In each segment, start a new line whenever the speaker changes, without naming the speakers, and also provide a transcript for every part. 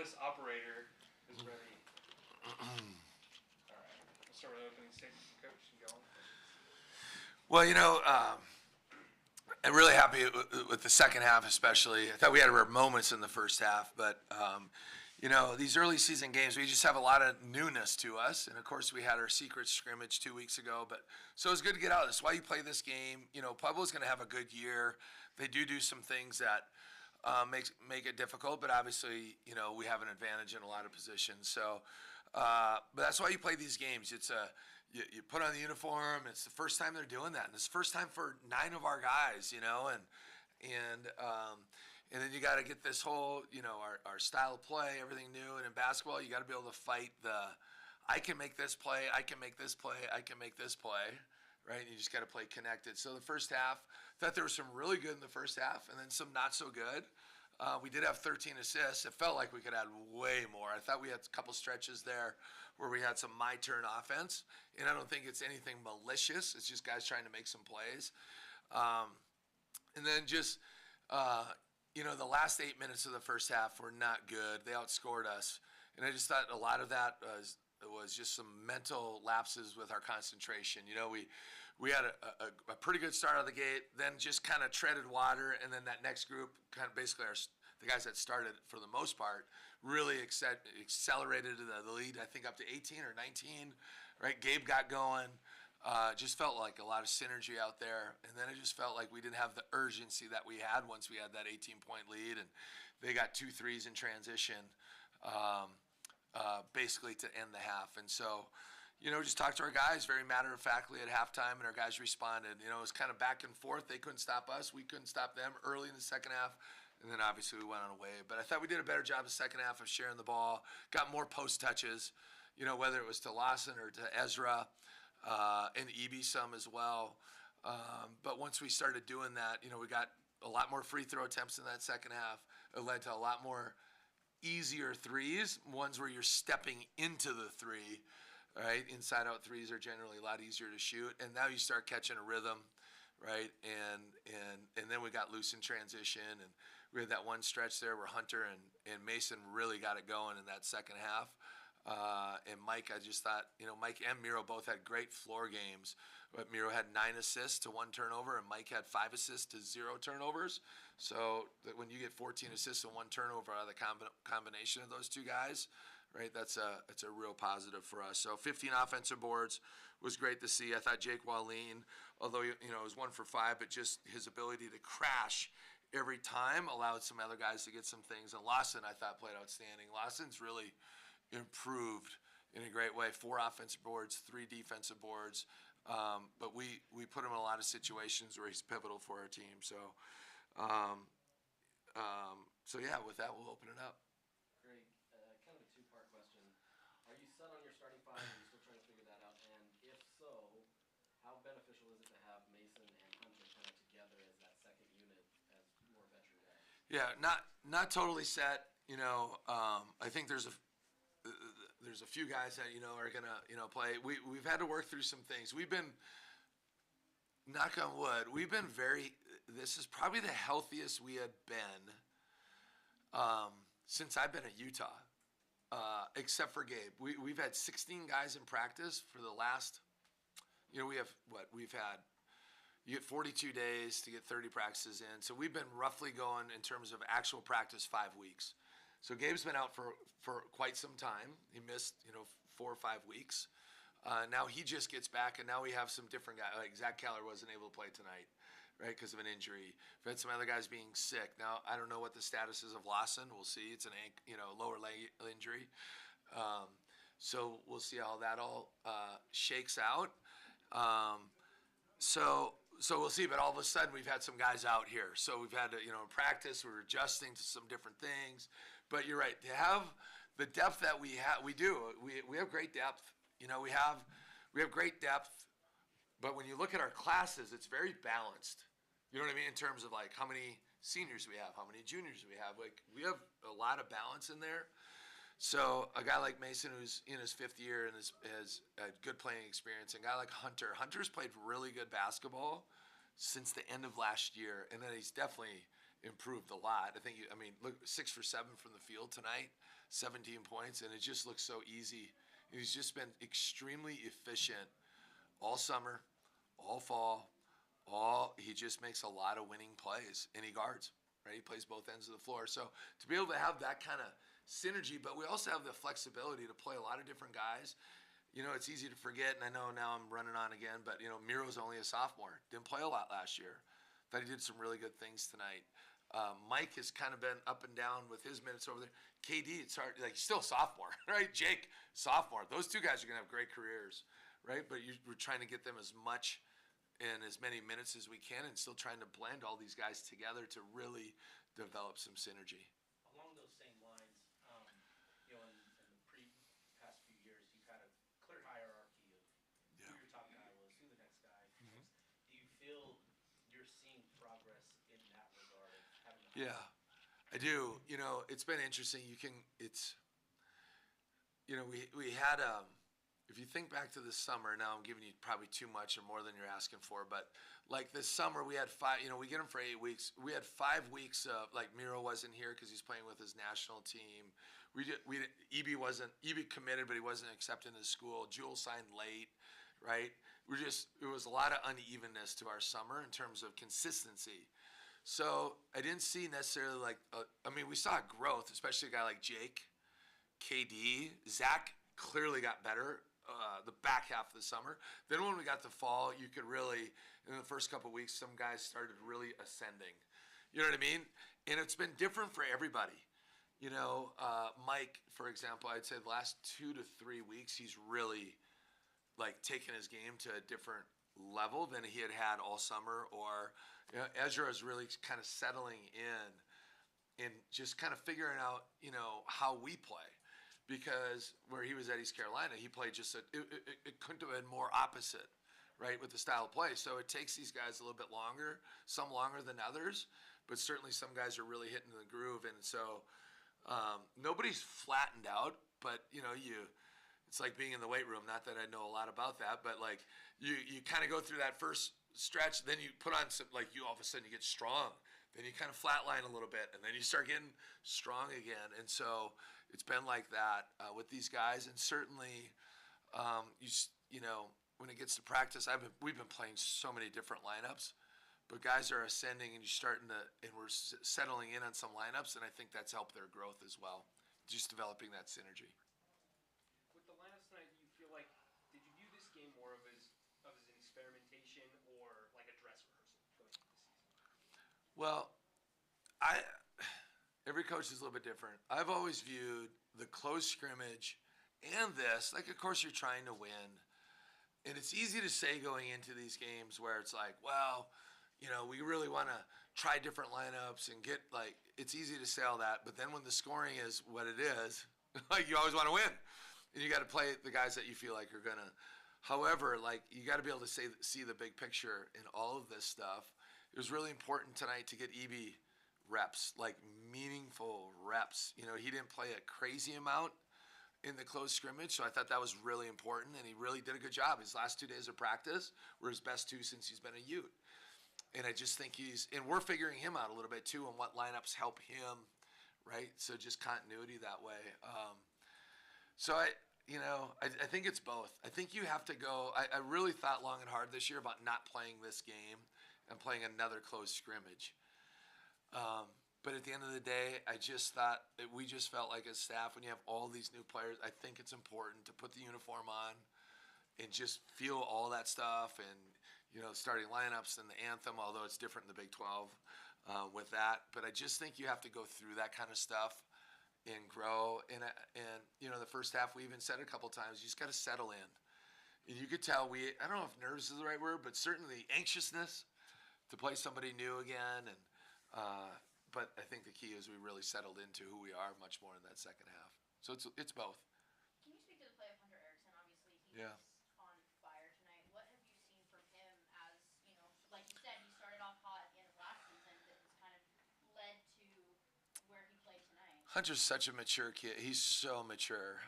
This operator is ready. All right. We'll start with opening statement, Coach, and go on.
Well, I'm really happy with the second half, especially. I thought we had our moments in the first half, but these early season games, we just have a lot of newness to us. And of course, we had our secret scrimmage 2 weeks ago, but so it's good to get out. That's why you play this game. Pueblo's going to have a good year. They do some things that make it difficult, but obviously, we have an advantage in a lot of positions. So, but that's why you play these games. It's you put on the uniform. It's the first time they're doing that, and it's the first time for 9 of our guys. And then you got to get this whole, our style of play, everything new. And in basketball, you got to be able to fight I can make this play, I can make this play, I can make this play, right? And you just got to play connected. So the first half, I thought there was some really good in the first half, and then some not so good. We did have 13 assists. It felt like we could add way more. I thought we had a couple stretches there where we had some my-turn offense, and I don't think it's anything malicious. It's just guys trying to make some plays. And then just, the last 8 minutes of the first half were not good. They outscored us, and I just thought a lot of that was just some mental lapses with our concentration. We had a pretty good start out of the gate, then just kind of treaded water, and then that next group, kind of basically the guys that started for the most part, really accelerated the lead, I think up to 18 or 19, right? Gabe got going. Just felt like a lot of synergy out there, and then it just felt like we didn't have the urgency that we had once we had that 18-point lead, and they got 2 threes in transition, basically to end the half. And so, just talked to our guys very matter-of-factly at halftime, and our guys responded. It was kind of back and forth. They couldn't stop us. We couldn't stop them early in the second half, and then obviously we went on a wave. But I thought we did a better job the second half of sharing the ball, got more post touches, whether it was to Lawson or to Ezra, and Eby some as well. But once we started doing that, we got a lot more free throw attempts in that second half. It led to a lot more easier threes, ones where you're stepping into the three, right? Inside out threes are generally a lot easier to shoot. And now you start catching a rhythm, right? And then we got loose in transition, and we had that one stretch there where Hunter and Mason really got it going in that second half. And Mike, I just thought, Mike and Miro both had great floor games. But Miro had 9 assists to 1 turnover, and Mike had 5 assists to 0 turnovers. So that when you get 14 assists and 1 turnover out of the combination of those two guys, right, it's a real positive for us. So 15 offensive boards was great to see. I thought Jake Wallin, although it was 1 for 5, but just his ability to crash every time allowed some other guys to get some things. And Lawson, I thought, played outstanding. Lawson's really improved in a great way. 4 offensive boards, 3 defensive boards. But we put him in a lot of situations where he's pivotal for our team. So yeah, with that, we'll open it up.
Greg, kind of a 2-part question. Are you set on your starting 5? Are you still trying to figure that out? And if so, how beneficial is it to have Mason and Hunter kind of together as that second unit as more veteran guys?
Yeah, not totally set. I think there's a few guys that are gonna play. We've had to work through some things. We've been, knock on wood, this is probably the healthiest we had been since I've been at Utah, except for Gabe. We've had 16 guys in practice for the last, you get 42 days to get 30 practices in. So we've been roughly going, in terms of actual practice, 5 weeks. So Gabe's been out for quite some time. He missed, 4 or 5 weeks. Now he just gets back, and now we have some different guys. Like Zach Keller wasn't able to play tonight, right, because of an injury. We've had some other guys being sick. Now I don't know what the status is of Lawson. We'll see. It's an lower leg injury. So we'll see how that all shakes out. So we'll see. But all of a sudden we've had some guys out here. So we've had to, in practice, we're adjusting to some different things. But you're right. To have the depth that we have, we have great depth. We have great depth. But when you look at our classes, it's very balanced. You know what I mean? In terms of like how many seniors we have, how many juniors we have. Like we have a lot of balance in there. So a guy like Mason, who's in his 5th year and has a good playing experience, and a guy like Hunter's played really good basketball since the end of last year, and then he's definitely improved a lot. Look, 6 for 7 from the field tonight. 17 points, and it just looks so easy. He's just been extremely efficient all summer, all fall, he just makes a lot of winning plays, and he guards, right? He plays both ends of the floor. So to be able to have that kind of synergy, but we also have the flexibility to play a lot of different guys. You know, it's easy to forget, and I know now I'm running on again, but, you know, Miro's only a sophomore. Didn't play a lot last year. Thought he did some really good things tonight. Mike has kind of been up and down with his minutes over there. KD, it's hard, like, he's still a sophomore, right? Jake, sophomore. Those two guys are going to have great careers, right? But we're trying to get them as much and as many minutes as we can, and still trying to blend all these guys together to really develop some synergy.
Along those same lines, you know, in the past few years, you've had a clear hierarchy of who your top guy was, who the next guy was. Do you feel you're seeing progress in that regard of having the
Yeah, I do. You know, it's been interesting. We had, if you think back to this summer, now I'm giving you probably too much or more than you're asking for, but like this summer we had we get him for 8 weeks. We had 5 weeks of, like, Miro wasn't here because he's playing with his national team. EB committed, but he wasn't accepted into school. Jewel signed late, right? It was a lot of unevenness to our summer in terms of consistency. So I didn't see necessarily we saw growth, especially a guy like Jake, KD, Zach clearly got better the back half of the summer. Then when we got to fall, you could really, in the first couple of weeks, some guys started really ascending. You know what I mean? And it's been different for everybody. You know, Mike, for example, I'd say the last 2 to 3 weeks, he's really like taken his game to a different level than he had all summer. Or, you know, Ezra is really kind of settling in and just kind of figuring out, you know, how we play. Because where he was at East Carolina, he played it couldn't have been more opposite, right, with the style of play. So it takes these guys a little bit longer, some longer than others, but certainly some guys are really hitting the groove. And so nobody's flattened out, but, you know, it's like being in the weight room. Not that I know a lot about that, but like you kind of go through that first stretch, then you put on some, like, you all of a sudden you get strong. Then you kind of flatline a little bit, and then you start getting strong again. And so it's been like that with these guys. And certainly, you know, when it gets to practice, we've been playing so many different lineups, but guys are ascending, and we're settling in on some lineups, and I think that's helped their growth as well, just developing that synergy.
With the lineups tonight, do you feel like, did you view this game more of as an experimentation or like a dress rehearsal going into the season?
Well, every coach is a little bit different. I've always viewed the close scrimmage and this, like, of course you're trying to win. And it's easy to say going into these games where it's like, well, you know, we really want to try different lineups and get, like, it's easy to say all that. But then when the scoring is what it is, like, you always want to win. And you got to play the guys that you feel like are going to. However, like, you got to be able to see the big picture in all of this stuff. It was really important tonight to get EB reps, like meaningful reps. You know, he didn't play a crazy amount in the close scrimmage, so I thought that was really important, and he really did a good job. His last 2 days of practice were his best 2 since he's been a Ute. And I just think and we're figuring him out a little bit too, on what lineups help him, right? So just continuity that way. I think it's both. I think you have to go. I really thought long and hard this year about not playing this game and playing another close scrimmage. But at the end of the day, I just thought that we just felt like as staff, when you have all these new players, I think it's important to put the uniform on and just feel all that stuff, and, you know, starting lineups and the anthem, although it's different in the Big 12 with that. But I just think you have to go through that kind of stuff and grow. And you know, the first half, we even said a couple times, you just got to settle in. And you could tell I don't know if nerves is the right word, but certainly anxiousness to play somebody new again. And but I think the key is we really settled into who we are much more in that second half. So it's both.
Can you speak to the play of Hunter Erickson? Obviously, he
Yeah.
was on fire tonight. What have you seen from him as, you know, like you said, he started off hot at the end of last season, that has kind of led to where he played tonight?
Hunter's such a mature kid. He's so mature.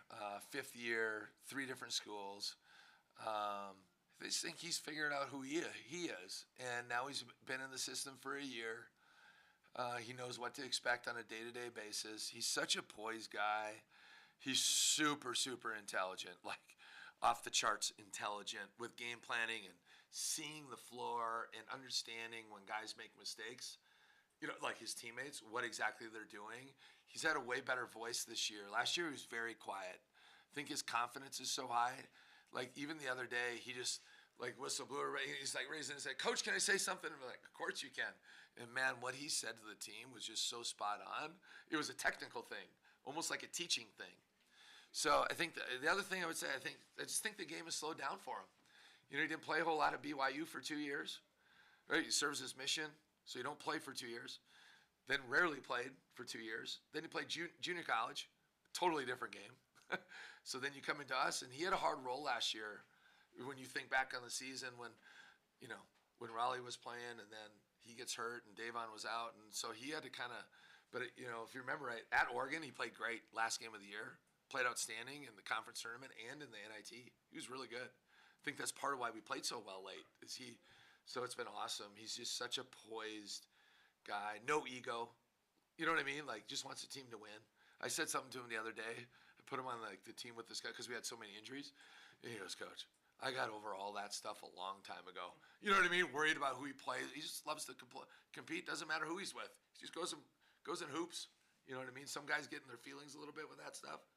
5th year, 3 different schools. I just think he's figured out who he is. And now he's been in the system for a year. He knows what to expect on a day-to-day basis. He's such a poised guy. He's super, super intelligent, like off the charts intelligent with game planning and seeing the floor and understanding when guys make mistakes, like his teammates, what exactly they're doing. He's had a way better voice this year. Last year he was very quiet. I think his confidence is so high. Like even the other day, he just like whistle blew. He's like raising his head, "Coach, can I say something?" And we're like, "Of course you can." And man, what he said to the team was just so spot on. It was a technical thing, almost like a teaching thing. So I think the other thing I would say, I just think the game has slowed down for him. He didn't play a whole lot of BYU for 2 years, right? He serves his mission, so you don't play for 2 years. Then rarely played for 2 years. Then he played junior college, totally different game. So then you come into us, and he had a hard role last year. When you think back on the season when Raleigh was playing, and then he gets hurt, and Davon was out, and so he had to kind of. But if you remember right, at Oregon he played great last game of the year. Played outstanding in the conference tournament and in the NIT. He was really good. I think that's part of why we played so well late. So it's been awesome. He's just such a poised guy, no ego. You know what I mean? Like just wants the team to win. I said something to him the other day. I put him on the team with this guy because we had so many injuries. And he goes, "Coach, I got over all that stuff a long time ago." You know what I mean? Worried about who he plays. He just loves to compete. Doesn't matter who he's with. He just goes and hoops. You know what I mean? Some guys get in their feelings a little bit with that stuff.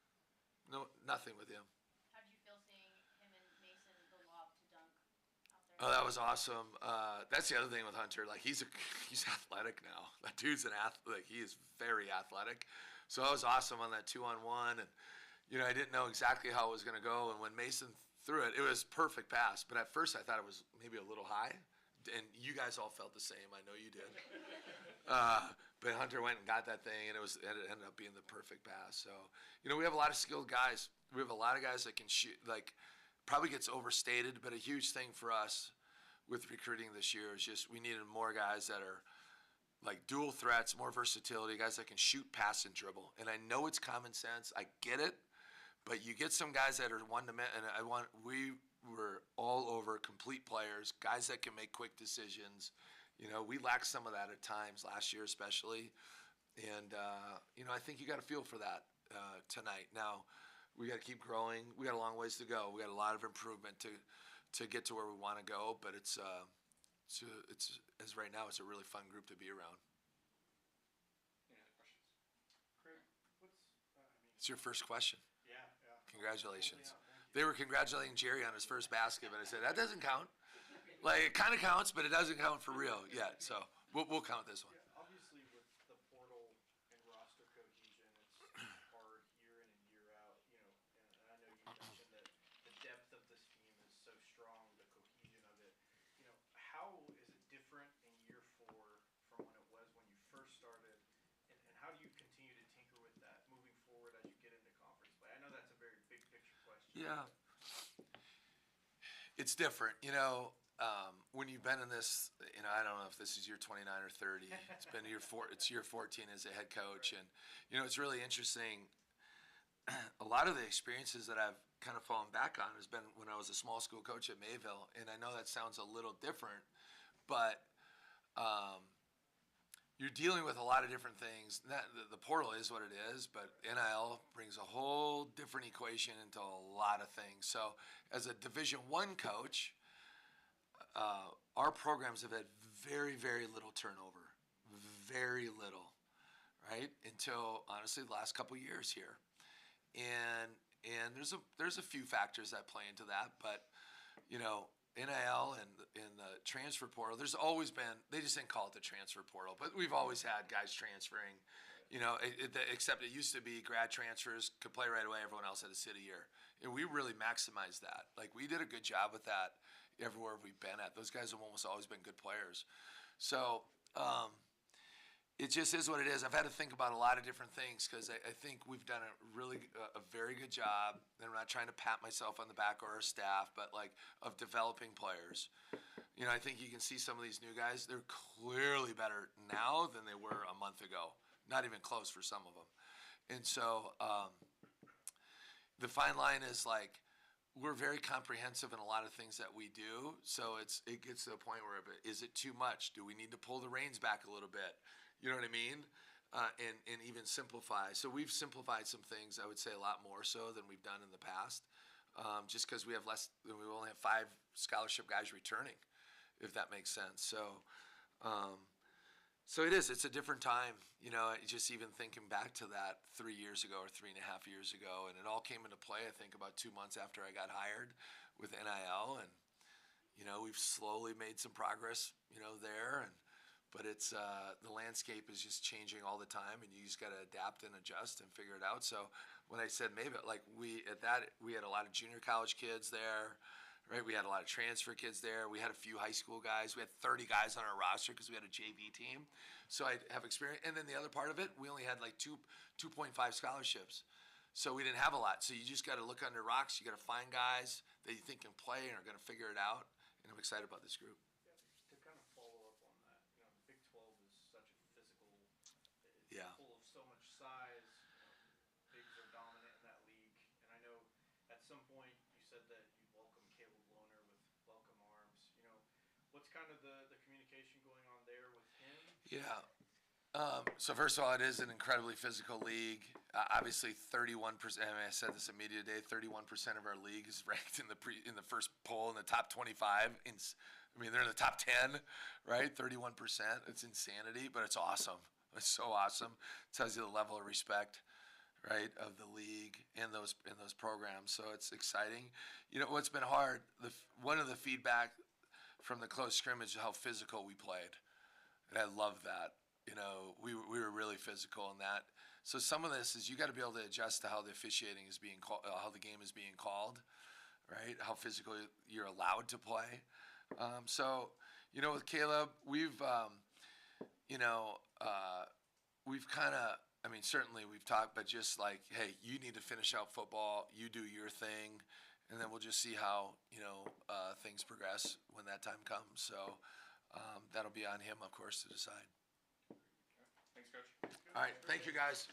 No, nothing with him.
How did you feel seeing him and Mason the lob to dunk out there?
Oh, that was awesome. That's the other thing with Hunter. Like he's athletic now. That dude's an athlete. Like, he is very athletic. So that was awesome on that 2-on-1. And I didn't know exactly how it was going to go. And when Mason threw it, it was perfect pass. But at first I thought it was maybe a little high. And you guys all felt the same. I know you did. But Hunter went and got that thing, and it ended up being the perfect pass. So, we have a lot of skilled guys. We have a lot of guys that can shoot. Like, probably gets overstated, but a huge thing for us with recruiting this year is just we needed more guys that are like dual threats, more versatility, guys that can shoot, pass, and dribble. And I know it's common sense. I get it, but you get some guys that are one-dimensional. And we were all over complete players, guys that can make quick decisions. We lacked some of that at times last year, especially. And, I think you got to feel for that tonight. Now, we got to keep growing. We got a long ways to go. We got a lot of improvement to get to where we want to go. But it's as right now, it's a really fun group to be around.
Any other questions?
Craig,
It's your first question.
yeah.
Congratulations.
Yeah, thank you.
They were congratulating Jerry on his first basket, but I said, that doesn't count. Like, it kind of counts, but it doesn't count for real yet. So we'll count this one.
Yeah, obviously with the portal and roster cohesion, it's hard year in and year out, and I know you mentioned that the depth of this team is so strong, the cohesion of it. How is it different in year 4 from when it was when you first started, and how do you continue to tinker with that moving forward as you get into conference play? I know that's a very big picture question.
Yeah. It's different. When you've been in this, I don't know if this is year 29 or 30. It's been it's year 14 as a head coach, and it's really interesting. A lot of the experiences that I've kind of fallen back on has been when I was a small school coach at Mayville, and I know that sounds a little different, but you're dealing with a lot of different things. The portal is what it is, but NIL brings a whole different equation into a lot of things. So, as a Division I coach, our programs have had very, very little turnover, very little, right? Until honestly the last couple years here, and there's a few factors that play into that, but NIL and the transfer portal, there's always been. They just didn't call it the transfer portal, but we've always had guys transferring. Except it used to be grad transfers could play right away. Everyone else had to sit a year, and we really maximized that. Like we did a good job with that everywhere we've been at. Those guys have almost always been good players. So it just is what it is. I've had to think about a lot of different things because I think we've done a very good job. And I'm not trying to pat myself on the back or our staff, but like of developing players. I think you can see some of these new guys. They're clearly better now than they were a month ago. Not even close for some of them. And so the fine line is like, we're very comprehensive in a lot of things that we do. So it gets to a point where is it too much? Do we need to pull the reins back a little bit? You know what I mean? And even simplify. So we've simplified some things, I would say, a lot more so than we've done in the past, just because we only have 5 scholarship guys returning, if that makes sense. So it's a different time, just even thinking back to that 3 years ago or 3.5 years ago. And it all came into play, I think, about 2 months after I got hired with NIL. And, we've slowly made some progress, there. But it's the landscape is just changing all the time, and you just got to adapt and adjust and figure it out. So when I said maybe, like we had a lot of junior college kids there, right? We had a lot of transfer kids there. We had a few high school guys. We had 30 guys on our roster because we had a JV team. So I have experience. And then the other part of it, we only had like 2.5 scholarships. So we didn't have a lot. So you just got to look under rocks. You got to find guys that you think can play and are going to figure it out. And I'm excited about this group.
To kind of follow up on that, the Big 12 is such a physical, it's
Yeah.
full of so much size. Bigs are dominant in that league. And I know at some point you said that you welcome Caleb Lohner with welcome arms. What's kind of the communication going on there with him?
Yeah. So first of all, it is an incredibly physical league. Obviously, 31%. I said this at media day. 31% of our league is ranked in the first poll in the top 25. They're in the top 10, right? 31%. It's insanity, but it's awesome. It's so awesome. It tells you the level of respect, right, of the league and those programs. So it's exciting. What's been hard? One of the feedback from the close scrimmage is how physical we played, and I love that. We were really physical in that. So some of this is you got to be able to adjust to how the officiating is being called, how the game is being called, right? How physical you're allowed to play. With Caleb, we've kind of, certainly we've talked, but just like, hey, you need to finish out football. You do your thing, and then we'll just see how things progress when that time comes. So that'll be on him, of course, to decide.
Thanks, Coach.
All right, thank you, guys.